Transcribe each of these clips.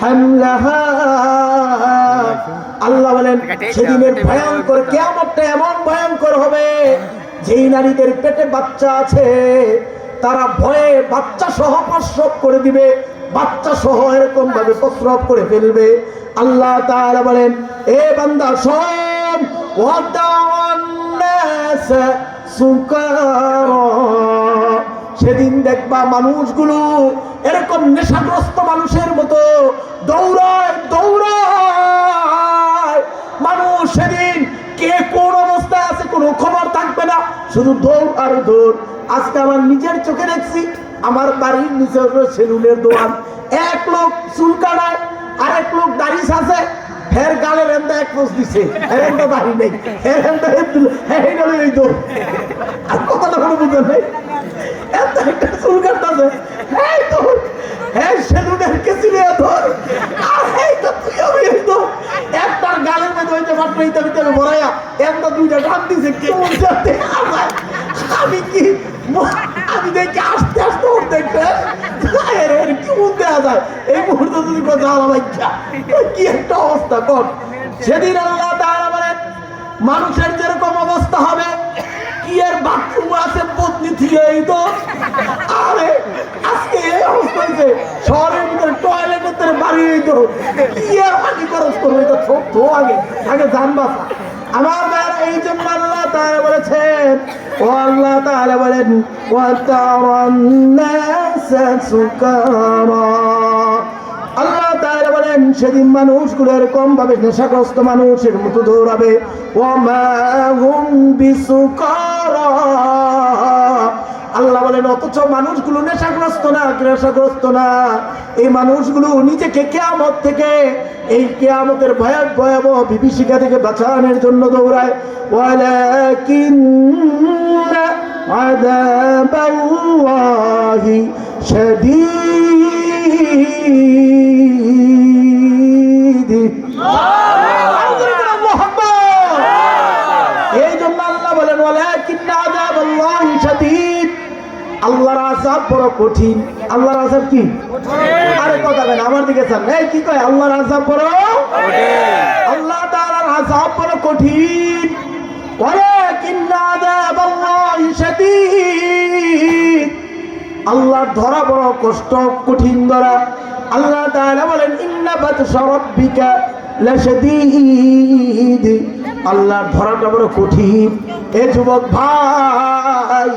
হামলাহা। আল্লাহ বলেন সেদিনের ভয়ঙ্কর কিয়ামতটা এমন ভয়ঙ্কর হবে, যেই নারীদের পেটে বাচ্চা আছে তারা ভয়ে বাচ্চা সহ প্রস্রাব করে দিবে, বাচ্চা সহ এরকম ভাবে প্রস্রাব করে ফেলবে। আল্লাহ তাআলা বলেন এ বান্দা শোন, ওয়াদাওয়ান নাস সুকারা, সেদিন দেখবা মানুষগুলো এরকম নেশাগ্রস্ত মানুষের মতো দৌড়ায় দৌড়ায়। মানুষ সেদিন কে কোন অবস্থায় আছে কোনো খবর থাকবে না, শুধু দৌড় আর দৌড়। আজকে আমার নিজের চোখে দেখছি, আমার বাড়ির নিচে সেলুনের দোকান, এক লোক চুল কাটায়, আরেক লোক দাড়ি আছে, হের গালের এন্দা এক পোস্ট দিছে, হের এন্দা দাড়ি নেই, হের এন্দা এই দৌড়। আর কথাটা কোনো বুঝতে নেই, একটা চুল কাটতেছে, এই তোর হ্যাঁ সেলুনের কেসিলে ধর, আর এই তো তুই আমি এই তো একটার গালের মধ্যে হইতে মাত্র এইটা ভিতরে ভরাইয়া একটা দুইটা গান দিছে, কেমন যাতে আমি কি আমি দেখি আস্তে আস্তে ওর দেখবে কেমন দেওয়া যায় এই মুহূর্তে যদি কি একটা অবস্থা কর। সেদিন আল্লাহ তাআলা বলেন মানুষের যেরকম অবস্থা হবে, কি এর বাথরুম আছে পত্নী থেকে এই তো, আরে আজকে এই অবস্থা হয়েছে শহরের ভিতরে টয়লেটের ভিতরে বাড়ি হইতো, কি আর পানি খরচ করবো, এটা ছোট তো আগে আগে যান বাসা। আমার ভাইয়ের এই জন্য আল্লাহ তাআলা বলেছেন, ও আল্লাহ তাআলা বলেন ওয়াতারান নাস সুকারা, আল্লাহ তাআলা বলেন সেদিন মানুষগুলো এরকম ভাবে নেশাগ্রস্ত মানুষের মতো দৌড়াবে। ওয়ামা হুম বিসুকারা, আল্লাহ বলেন অথচ মানুষগুলো নেশাগ্রস্ত না, নেশাগ্রস্ত না। এই মানুষগুলো নিজেকে কিয়ামত থেকে, এই কিয়ামতের ভয়াবহ বিভীষিকা থেকে বাঁচানোর জন্য দৌড়ায়। ওয়ালাকিন্না আযাবাল্লাহি শাদীদ। এই জন্য আল্লাহ বলেন ওয়ালাকিন্না আযাবাল্লাহি শাদীদ, আল্লাহর আযাব বড় কঠিন। আল্লাহর আযাব কি আরে কথা বলেন আমার দিকে চান, এই কি কয় আল্লাহর আযাব বড় কঠিন, আল্লাহ তাআলার আযাব বড় কঠিন। ওয়ালাকিন্না আযাবাল্লাহি শাদীদ, আল্লাহর ধরা বড় কষ্ট, কঠিন ধরা। আল্লাহ তাআলা বলেন ইন্না বাতশা রাব্বিকা লাশাদীদ, আল্লাহর ধরাটা বড় কঠিন। এ যুবক ভাই,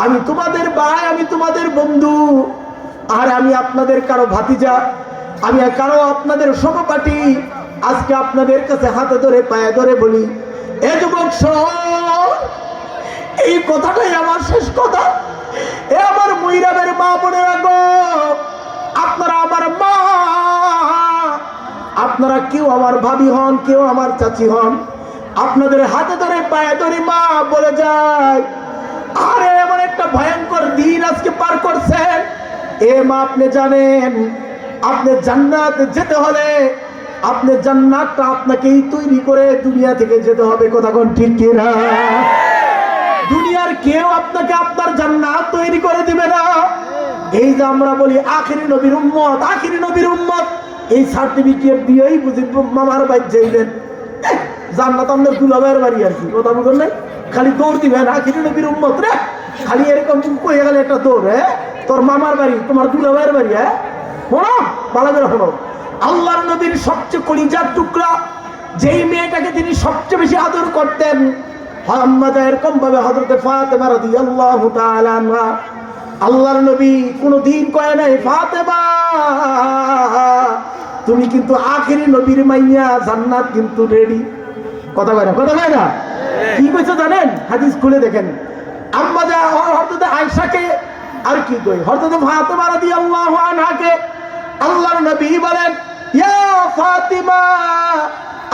আমি তোমাদের ভাই, আমি তোমাদের বন্ধু, আর আমি আপনাদের কারো ভাতিজা, আমি কারো আপনাদের সহপাঠী। আজকে আপনাদের কাছে হাতে ধরে পায়ে ধরে বলি, এ যুবক শোন, এই কথাটাই আমার শেষ কথা। এ আমার মুইরাবের মা বোনেরা গো, আপনারা আমার মা, আপনারা কেউ আমার ভাবি হন, কেউ আমার চাচি হন, আপনাদের হাতে ধরে পায়ে ধরে মা বলে যায়, আরে এমন একটা ভয়ঙ্কর দিন আজকে পার করছেন। এ মা আপনি জানেন, আপনি জান্নাতে যেতে হলে আপনি জান্নাতটা আপনাকেই তৈরি করে দুনিয়া থেকে যেতে হবে। কথা কোন ঠিক কিনা? দুনিয়ার কেউ আপনাকে আপনার জান্নাত তৈরি করে দিবে না। এই যে আমরা বলি আখিরি নবীর উম্মত, আখিরি নবীর উম্মত, এই সার্টিফিকেট দিয়েই বুঝি মামার বাড়ি যাইবেন, জান্নাত আমাদের দুলাভাইয়ের বাড়ি আর কি। কথা বলুন নাই, খালি দৌড় দিবেন আখিরি নবীর উম্মত রে, খালি এরকম কয়ে গেলে একটা দৌড়, হ্যাঁ তোর মামার বাড়ি, তোমার দুলাভাইয়ের বাড়ি। হ্যাঁ শোনো ভালো করে শোনো, আল্লাহর নবীর সবচেয়ে কলিজার টুকরা যেই মেয়েটাকে তিনি সবচেয়ে বেশি আদর করতেন, এরকম ভাবে হযরতে ফাতেমা রাদিয়াল্লাহু তাআলা আনহা, আল্লাহর নবী কোনদিন কয় নাই ফাতেমা তুমি কিন্তু আখেরি নবীর মাইয়া, জান্নাত কিন্তু রেডি। কথা কয় না, কথা কয় না, কি কইছে জানেন? হাদিস খুলে দেখেন। আম্মা যা হযরতে আয়েশাকে আর কি কই, হযরতে ফাতেমা রাদিয়াল্লাহু আনহাকে আল্লাহর নবী বলেন, ইয়া ফাতিমা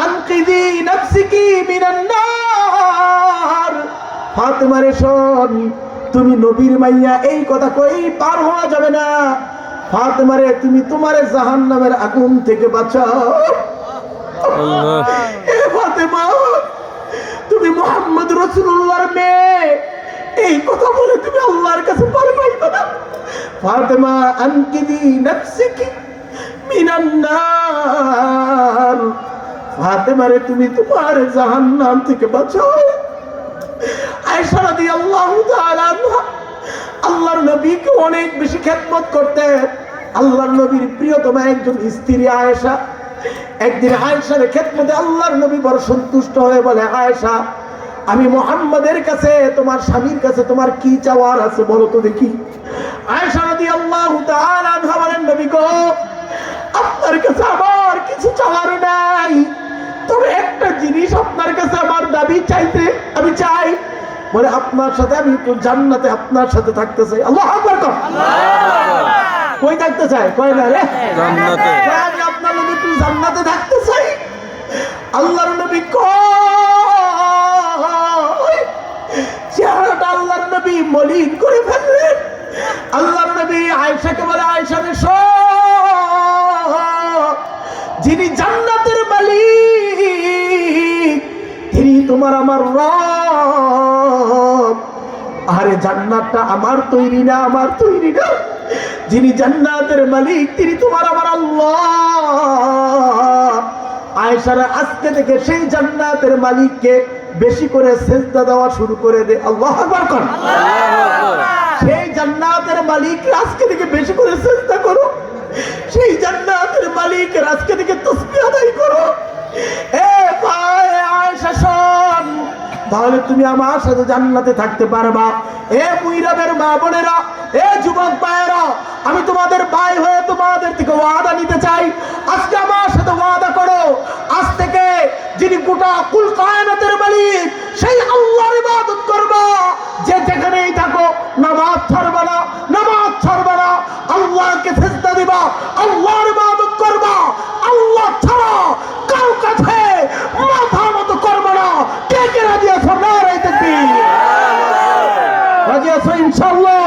আনকিযি নাফসিকি মিনান নার, ফাতেমা রে শোন, তুমি নবীর মাইয়া, এই কথা কই পার হওয়া যাবে না। ফাতেমা রে তুমি তোমারে জাহান্নামের আগুন থেকে বাঁচাও। আল্লাহ, এ ফাতেমা তুমি মুহাম্মদ রাসূলুল্লাহর মেয়ে, এই কথা বলে তুমি আল্লাহর কাছে পার পাইবে না। ফাতেমা আনকিযি নাফসিকি মিনান নার। ফাতেমারে তুমি তোমার জাহান্নাম থেকে বাঁচাও। আয়েশা রাদিয়াল্লাহু তাআলা আনহা আল্লাহর নবীকে অনেক বেশি খেদমত করতেন। আল্লাহর নবীর প্রিয়তমা একজন স্ত্রী আয়েশা। একদিন আয়েশার খেদমতে আল্লাহর নবী বড় সন্তুষ্ট হয়ে বলে, আয়েশা, আমি মুহাম্মাদের কাছে, তোমার স্বামীর কাছে তোমার কি চাওয়ার আছে বলো তো দেখি। আয়েশা রাদিয়াল্লাহু তাআলা আনহা বলেন, নবী গো, আপনার কাছে আমার কিছু চাওয়ার নাই, তবে একটা জিনিস আপনার কাছে আমার দাবি চাইতে আমি চাই। বলে, আপনার সাথে আমি একটু জান্নাতে আপনার সাথে থাকতে চাই। আল্লাহু আকবার। কই থাকতে চাই? কয় না রে, জান্নাতে। আমি আপনার নবী একটু জান্নাতে থাকতে চাই। আল্লাহর নবী কয়, চেহারাটা আল্লাহর নবী মলিন করে ফেললেন। আল্লাহর নবী আয়েশাকে বলে, আয়েশা রে যিনি জান্নাতের মালিক তিনি তোমার আমার রব। আরে জান্নাতটা আমার তৈরি না, আমার তৈরি না। যিনি জান্নাতের মালিক তিনি তোমার আমার আল্লাহ। আয়েশারা আজকে থেকে সেই জান্নাতের মালিককে বেশি করে সিজদা দেওয়া শুরু করে দে। আল্লাহু আকবার কর। সেই জান্নাতের মালিক আজকে থেকে বেশি করে সিজদা করো। সেই জান্নাতের মালিক আজকে থেকে তাসবিহ আদায় করো। এ ভাই আয়েশা শোন, তাহলে তুমি আমার সাথে জান্নাতে থাকতে পারবা। এ মুইরাবের মা বোনেরা, এ যুবক ভাইয়েরা, আমি তোমাদের ভাই হয়ে তোমাদের থেকে ওয়াদা নিতে চাই। আজকে আমার সাথে ওয়াদা করো, আজ থেকে যিনি গোটা কুল কায়নাতের মালিক সেই আল্লাহর ইবাদত করবা। যে যেখানেই থাকো নামাজ ছাড়বা না, নামাজ ছাড়বা না, আল্লাহকে সিজদা দিবা, আল্লাহর ইবাদত করবা। আল্লাহ ছাড়া কারো কাছে মাথা মতো করবা না। কে কে রাজি আছো? নারায়ে তাকবীর। রাজি আছো ইনশাআল্লাহ?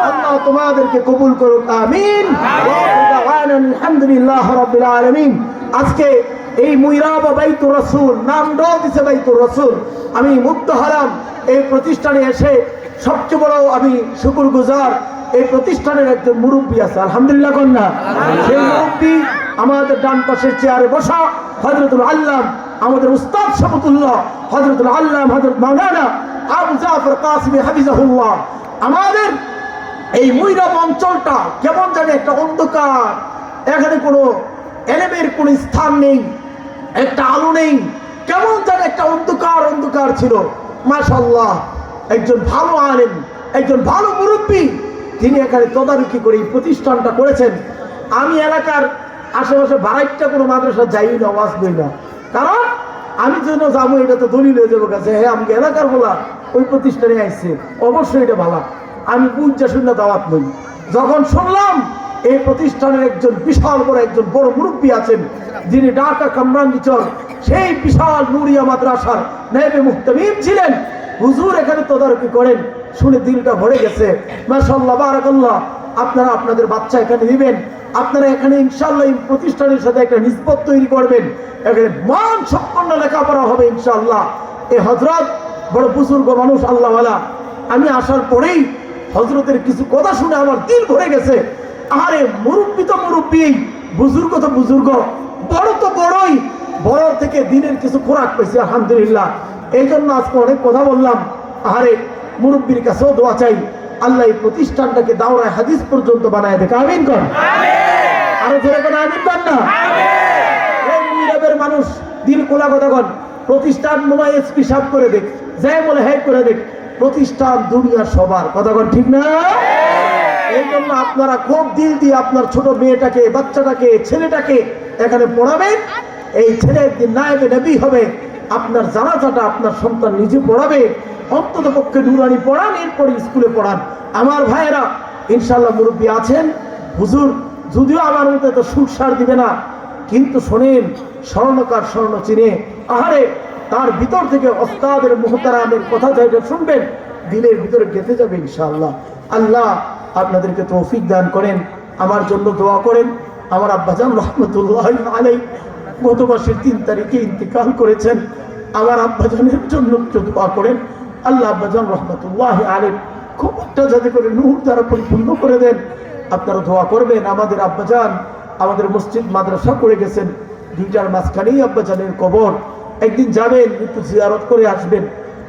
আল্লাহ তোমাদেরকে কবুল করুক, আমিন। আলহামদুলিল্লাহ রাব্বিল আলামিন। আজকে এই মুইরাবা বাইতুর রাসূল, নামটাও দিছে বাইতুর রাসূল। আমি মুক্তাহারাম এই প্রতিষ্ঠানে এসে সবচেয়ে বড় আমি শুকরগুজার। এই প্রতিষ্ঠানের একজন মুরব্বী আছে, আলহামদুলিল্লাহ কন্যা। সেই মুরব্বী আমাদের ডান পাশের চেয়ারে বসা হযরতুল আল্লাম, আমাদের উস্তাদ শামসুল্লাহ হযরতুল আল্লাম হযরত মাওলানা আবু জাফর কাসিমি হাফিজাহুল্লাহ। আমাদের এই মুইরাব অঞ্চলটা কেমন জানে একটা অন্ধকার, এখানে কোনো এলেমের কোনো স্থান নেই, একটা আলো নেই, কেমন জানে একটা অন্ধকার অন্ধকার ছিল। মাশাআল্লাহ, একজন ভালো আলেম, একজন ভালো মুরব্বী, তিনি এখানে তদারকি করে এই প্রতিষ্ঠানটা করেছেন। আমি এলাকার আশেপাশে বারাইটটা কোনো মাদ্রাসা যাই না, ওয়াজ করি না, কারণ আমি যেন যাবো এটা তো দলিল হয়ে যাবো কাছে। হ্যাঁ, আমাকে এলাকার বলা ওই প্রতিষ্ঠানে আসছে, অবশ্যই এটা ভালো। আমি বুঝা শূন্য দাওয়াত নই। যখন শুনলাম এই প্রতিষ্ঠানের একজন বিশাল বড় একজন বড় মুরব্বী আছেন, যিনি ঢাকা কামরাঙ্গীচর সেই বিশাল নুরিয়া মাদ্রাসার নায়েবে মুহতামিম ছিলেন, হুজুর এখানে তদারকি করেন, শুনে দিলটা ভরে গেছে। মাশাআল্লাহ, বারাকাল্লাহ। আপনারা আপনাদের বাচ্চা এখানে দিবেন, আপনারা এখানে ইনশাআল্লাহ এই প্রতিষ্ঠানের সাথে একটা নিসবত তৈরি করবেন, এখানে মান সম্পন্ন লেখাপড়া হবে ইনশাআল্লাহ। এই হযরত বড় বুজুর্গ মানুষ, আল্লাহওয়ালা। আমি আসার পরেই হযরতের কিছু কথা শুনে আমার দিল ভরে গেছে। আরে মুরব্বী তো মুরব্বী, বুজুর্গ তো বুজুর্গ, বড় তো বড়ই, বড় থেকে দিনের কিছু খোরাক পেয়েছি আলহামদুলিল্লাহ। এই জন্য আজকে অনেক কথা বললাম। আরে মুরব্বীর কাছেও দোয়া চাই, আল্লাহ এই প্রতিষ্ঠানটাকে দাওরায়ে হাদিস পর্যন্ত বানায় দেখ, আমিন কর। আরো জোরে করে আমিন কর না। এই মুইরাবের মানুষ দিল খোলা কথা কন, প্রতিষ্ঠান মনে হয় এসপি সাহেব করে দেখ, যাই বলে হ্যাঁ করে দেখ, প্রতিষ্ঠান দুনিয়া সবার, কথা কন ঠিক না? এই জন্য আপনারা খুব দিল দিয়ে আপনার ছোট মেয়েটাকে, বাচ্চাটাকে, ছেলেটাকে এখানে পড়াবেন। এই ছেলে একদিন নায়েবে নবী হবে, আপনার জানাজাটা আপনার সন্তান নিজে পড়াবে। অন্তত পক্ষে নুরানি পড়ান, এরপরে স্কুলে পড়ান। আমার ভাইয়েরা ইনশাআল্লাহ মুরব্বী আছেন, হুজুর যদিও আমার মতো তো সুরসার দিবে না, কিন্তু শোনেন, স্বর্ণকার স্বর্ণ চিনে। আহারে তার ভিতর থেকে ওস্তাদের মুহতারামের কথা যাইটা শুনবেন, দিলের ভিতরে গেঁথে যাবে ইনশাআল্লাহ। আল্লাহ আপনাদেরকে তৌফিক দান করেন। আমার জন্য দোয়া করেন। আমার আব্বাজান রহমতুল্লাহ আলাইহি গত মাসের 3 তারিখে ইন্তিকাল করেছেন। আমার আব্বাজানের জন্য দোয়া করেন। আল্লাহ আব্বাজান রহমতুল্লাহ আলাইহি খুবটা যাতে করে নূর দ্বারা পরিপূর্ণ করে দেন। আপনারা দোয়া করবেন। আমাদের আব্বাজান আমাদের মসজিদ মাদ্রাসা করে গেছেন, দুইটার মাঝখানেই আব্বাজানের কবর। একদিন যাবেন, একটু জিয়ারত করে আসবেন।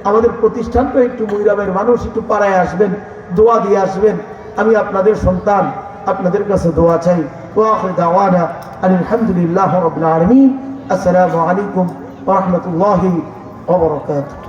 আমাদের প্রতিষ্ঠানটা একটু মুইরামের মানুষ, একটু পাড়ায় আসবেন, দোয়া দিয়ে আসবেন। আমি আপনাদের সন্তান, আপনাদের কাছে দোয়া চাই। ওয়া আখিরু দাওয়ানা আলহামদুলিল্লাহি রাব্বিল আলামিন। আসসালামু আলাইকুম ওয়া রাহমাতুল্লাহি ওয়া বারাকাতুহু।